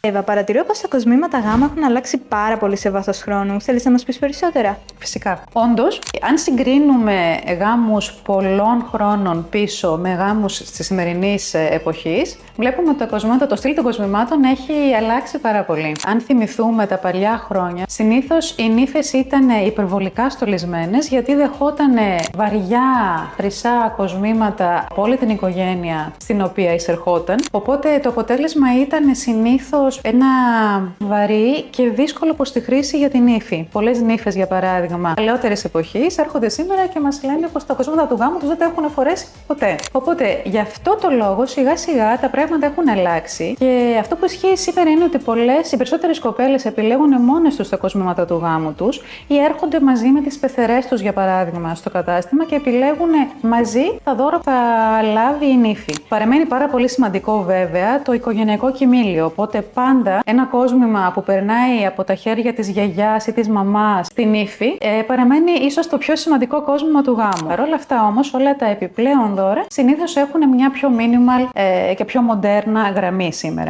Εύα, παρατηρώ πως τα κοσμήματα γάμου έχουν αλλάξει πάρα πολύ σε βάθος χρόνου. Θέλεις να μας πεις περισσότερα? Φυσικά. Όντως, αν συγκρίνουμε γάμους πολλών χρόνων πίσω με γάμους της σημερινής εποχής, βλέπουμε ότι το στυλ των κοσμημάτων έχει αλλάξει πάρα πολύ. Αν θυμηθούμε τα παλιά χρόνια, συνήθως οι νύφες ήταν υπερβολικά στολισμένες, γιατί δεχόταν βαριά χρυσά κοσμήματα από όλη την οικογένεια στην οποία εισερχόταν. Οπότε το αποτέλεσμα ήταν συνήθως ένα βαρύ και δύσκολο προς τη χρήση για την νύφη. Πολλές νύφες, για παράδειγμα, παλαιότερης εποχής, έρχονται σήμερα και μας λένε πως τα κοσμήματα του γάμου τους δεν τα έχουν φορέσει ποτέ. Οπότε, γι' αυτό το λόγο, σιγά-σιγά τα πράγματα έχουν αλλάξει. Και αυτό που ισχύει σήμερα είναι ότι οι περισσότερες κοπέλες επιλέγουν μόνες τους τα κοσμήματα του γάμου τους ή έρχονται μαζί με τις πεθερές τους, για παράδειγμα, στο κατάστημα και επιλέγουν μαζί τα δώρα που θα λάβει η νύφη. Παραμένει πάρα πολύ σημαντικό, βέβαια, το οικογενειακό κοιμήλιο. Οπότε, πάντα ένα κόσμημα που περνάει από τα χέρια της γιαγιάς ή της μαμάς στη νύφη παραμένει ίσως το πιο σημαντικό κόσμημα του γάμου. Παρ' όλα αυτά, όμως, όλα τα επιπλέον δώρα συνήθως έχουν μια πιο minimal και πιο μοντέρνα γραμμή σήμερα.